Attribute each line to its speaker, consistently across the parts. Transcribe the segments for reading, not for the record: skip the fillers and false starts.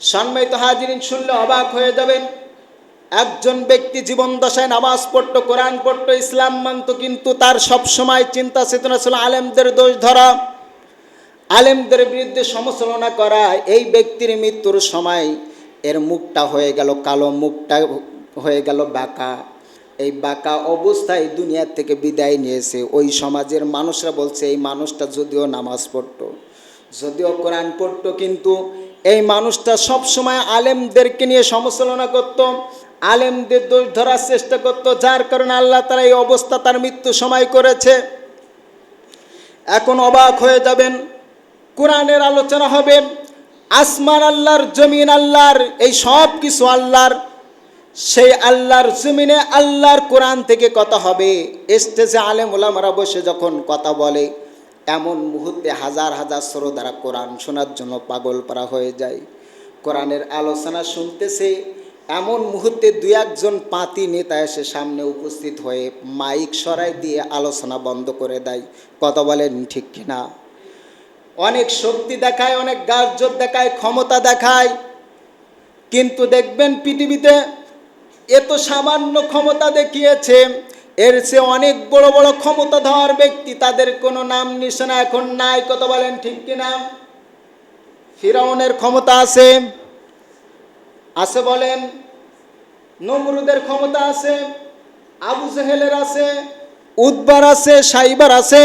Speaker 1: সম্মানিত হাজিরিন, শুনলে অবাক হয়ে যাবেন। একজন ব্যক্তি জীবন দশায় নামাজ পড়তো, কোরআন পড়তো, ইসলাম মানত, কিন্তু তার সব সময় চিন্তা চেতনা ছিল আলেমদের দোষ ধরা, আলেমদের বিরুদ্ধে সমালোচনা করা। এই ব্যক্তির মৃত্যুর সময় এর মুখটা হয়ে গেল কালো, মুখটা হয়ে গেল বাঁকা। এই বাঁকা অবস্থায় দুনিয়ার থেকে বিদায় নিয়েছে। ওই সমাজের মানুষরা বলছে এই মানুষটা যদিও নামাজ পড়তো, যদিও কোরআন পড়তো, কিন্তু এই মানুষটা সব সময় আলেমদেরকে নিয়ে সমালোচনা করত, আলেমদের দোষ ধরার চেষ্টা করত, যার কারণে আল্লাহ তাআলা এই অবস্থা তার মৃত্যু সময় করেছে। এখন অবাক হয়ে যাবেন, কোরআনের আলোচনা হবে, আসমান আল্লাহর, জমিন আল্লাহর, এই সব কিছু আল্লাহর। সেই আল্লাহর জমিনে আল্লাহর কোরআন থেকে কথা হবে। স্টেজে আলেম ওলামারা বসে যখন কথা বলে, এমন মুহূর্তে হাজার হাজার শ্রোতারা কোরআন শোনার জন্য পাগল পারা হয়ে যায়। কোরআনের আলোচনা শুনতেছে, এমন মুহূর্তে দুই একজন পাতি নেতা এসে সামনে উপস্থিত হয়ে মাইক সরাই দিয়ে আলোচনা বন্ধ করে দেয়। কথা বলেন ঠিক কিনা? অনেক শক্তি দেখায়, অনেক গাছজোর দেখায়, ক্ষমতা দেখায়, কিন্তু দেখবেন পৃথিবীতে এত সামান্য ক্ষমতা দেখিয়েছে, এর চেয়ে অনেক বড় বড় ক্ষমতাধর ব্যক্তি, তাদের কোনো নাম নিশানা এখন নাই। কথা বলেন ঠিক কিনা? ফিরাউনের ক্ষমতা আছে, আছে বলেন, নমরুদের ক্ষমতা আছে, আবু জেহেলের আছে, উদ্বার আছে, সাইবার আছে,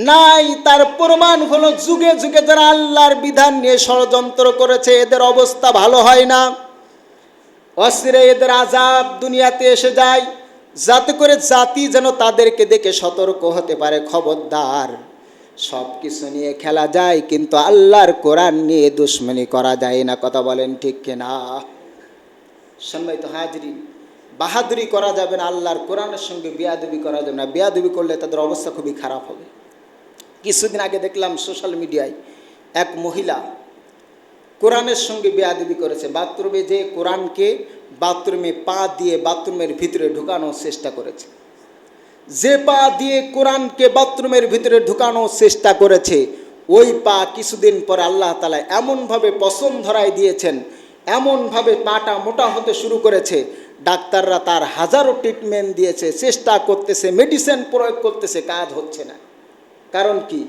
Speaker 1: নাই। তার প্রমাণ হলো যুগে যুগে যারা আল্লাহর বিধান নিয়ে ষড়যন্ত্র করেছে, এদের অবস্থা ভালো হয় না। অচিরে এদের আযাব দুনিয়াতে এসে যায়, যাতে করে জাতি যেন তাদেরকে দেখে সতর্ক হতে পারে, খবরদার। সব কিছু নিয়ে খেলা যায়, কিন্তু আল্লাহর কোরআন নিয়ে দুশমনি করা যায় না। কথা বলেন ঠিক কিনা? সম্মানিত হাজিরিন, বাহাদুরি করা যাবে না, আল্লাহর কোরআনের সঙ্গে বেয়াদবি করা যাবে না। বেয়াদবি করলে তাদের অবস্থা খুবই খারাপ হবে। কিছুদিন আগে দেখলাম সোশ্যাল মিডিয়ায় এক মহিলা কোরআনের সঙ্গে বেয়াদবি করেছে। বাথরুমে যে কোরআনকে বাথরুমে পা দিয়ে বাথরুমের ভিতরে ঢুকানোর চেষ্টা করেছে। যে পা দিয়ে কোরআনকে বাথরুমের ভিতরে ঢুকানোর চেষ্টা করেছে, ওই পা কিছুদিন পর আল্লাহ তাআলা এমনভাবে পছন ধরায় দিয়েছেন, এমনভাবে পাটা মোটা হতে শুরু করেছে, ডাক্তাররা তার হাজারো ট্রিটমেন্ট দিয়েছে, চেষ্টা করতেছে, মেডিসিন প্রয়োগ করতেছে, কাজ হচ্ছে না। কারণ কি?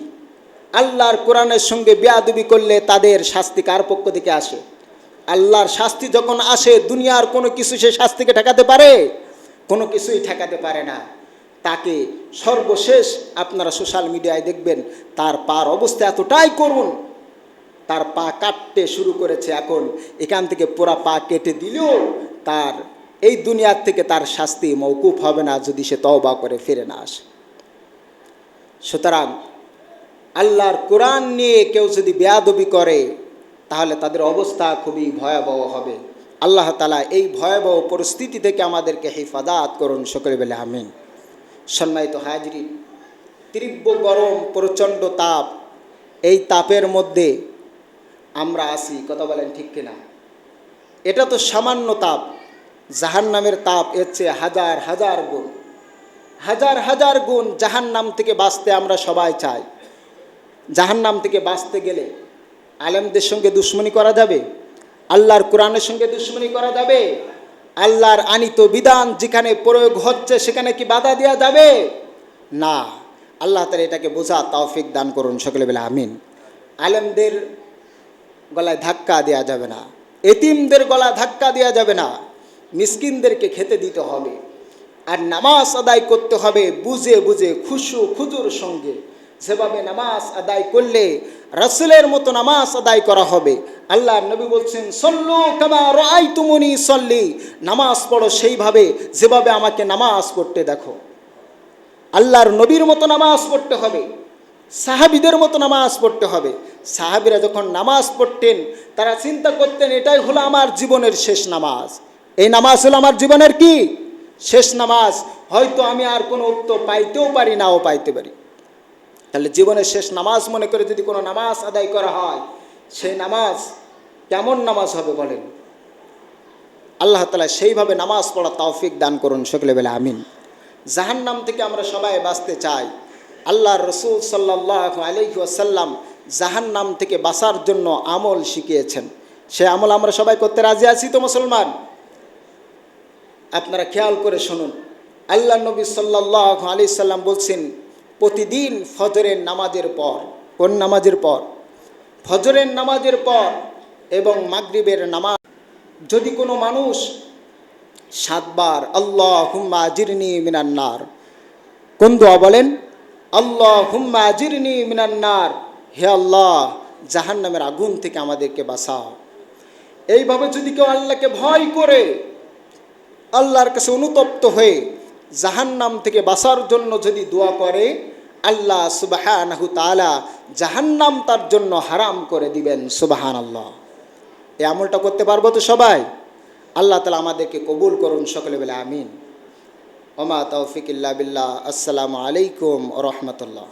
Speaker 1: আল্লাহর কোরআনের সঙ্গে বেয়াদবি করলে তাদের শাস্তি কার পক্ষ থেকে আসে? আল্লাহর শাস্তি যখন আসে, দুনিয়ার কোনো কিছু সে শাস্তিকে ঠেকাতে পারে? কোনো কিছুই ঠেকাতে পারে না। তাকে সর্বশেষ আপনারা সোশ্যাল মিডিয়ায় দেখবেন, তার পার অবস্থা এতটাই করুণ, তার পা কাটতে শুরু করেছে। এখন এখান থেকে পুরা পা কেটে দিলেও তার এই দুনিয়ার থেকে তার শাস্তি মওকুফ হবে না, যদি সে তওবা করে ফিরে না আসে। সুতরাং আল্লাহর কোরআন নিয়ে কেউ যদি বেয়াদবি করে, তাহলে তাদের অবস্থা খুবই ভয়াবহ হবে। আল্লাহ তাআলা এই ভয়াবহ পরিস্থিতি থেকে আমাদেরকে হেফাজত করুন, সকলে বলে আমিন। সম্মানিত হাজিরিন, তীব্র গরম, প্রচণ্ড তাপ, এই তাপের মধ্যে আমরা আছি। কথা বলেন ঠিক কিনা? এটা তো সামান্য তাপ, জাহান্নামের তাপ এর চেয়ে হাজার হাজার গুণ, হাজার হাজার গুণ। জাহান্নাম থেকে বাঁচতে আমরা সবাই চাই। জাহান্নাম থেকে বাঁচতে গেলে আলেমদের সঙ্গে দুশমনি করা যাবে? আল্লাহর কোরআনের সঙ্গে দুশমনি করা যাবে? আল্লাহর আনিত বিধান যেখানে প্রয়োগ হচ্ছে সেখানে কি বাধা দেওয়া যাবে? না। আল্লাহ তাআলা এটাকে বোঝা তৌফিক দান করুন, সকলে বলে আমিন। আলেমদের গলায় ধাক্কা দেওয়া যাবে না, এতিমদের গলায় ধাক্কা দেওয়া যাবে না, মিসকিনদেরকে খেতে দিতে হবে। আর নামাজ আদায় করতে হবে বুঝে বুঝে, খুশু খুজুর সঙ্গে। যেভাবে নামাজ আদায় করলে রাসূলের মতো নামাজ আদায় করা হবে। আল্লাহর নবী বলছেন, সল্লু কামা রাআইতুমুনি সল্লি, নামাজ পড়ো সেইভাবে যেভাবে আমাকে নামাজ পড়তে দেখো। আল্লাহর নবীর মতো নামাজ পড়তে হবে, সাহাবীদের মতো নামাজ পড়তে হবে। সাহাবীরা যখন নামাজ পড়তেন, তারা চিন্তা করতেন এটাই হলো আমার জীবনের শেষ নামাজ। এই নামাজ হলো আমার জীবনের কি? শেষ নামাজ। হয়তো আমি আর কোনো উত্তর পাইতেও পারি, নাও পাইতে পারি। তাহলে জীবনের শেষ নামাজ মনে করে যদি কোনো নামাজ আদায় করা হয়, সেই নামাজ কেমন নামাজ হবে বলেন? আল্লাহ তাআলা সেইভাবে নামাজ পড়া তৌফিক দান করুন, সকলে বলে আমিন। জাহান্নাম থেকে আমরা সবাই বাঁচতে চাই। আল্লাহর রাসূল সাল্লাল্লাহু আলাইহি ওয়াসাল্লাম জাহান্নাম থেকে বাঁচার জন্য আমল শিখিয়েছেন। সে আমল আমরা সবাই করতে রাজি আছি তো মুসলমান? আপনারা খেয়াল করে শুনুন, আল্লাহ নবী সাল্লাল্লাহু আলাইহি সাল্লাম বলছেন, প্রতিদিন ফজরের নামাজের পর, কোন নামাজের পর? ফজরের নামাজের পর এবং মাগরিবের নামাজ, যদি কোনো মানুষ 7 বার আল্লাহুম্মা আজিরনি মিনান নার, কোন দোয়া বলেন? আল্লাহুম্মা আজিরনি মিনান নার, হে আল্লাহ জাহান্নামের আগুন থেকে আমাদেরকে বাঁচাও। এইভাবে যদি কেউ আল্লাহকে ভয় করে, আল্লাহর কাছে অনুতপ্ত হয়ে জাহান্নাম থেকে বাঁচার জন্য যদি দোয়া করে, আল্লাহ সুবহানাহু তাআলা জাহান্নাম তার জন্য হারাম করে দিবেন। সুবহানাল্লাহ। এই আমলটা করতে পারবো তো সবাই? আল্লাহ তাআলা আমাদেরকে কবুল করুন, সকলে বলে আমিন। ওমা তৌফিক ইল্লা বিল্লাহ। আসসালামু আলাইকুম ওয়া রাহমাতুল্লাহ।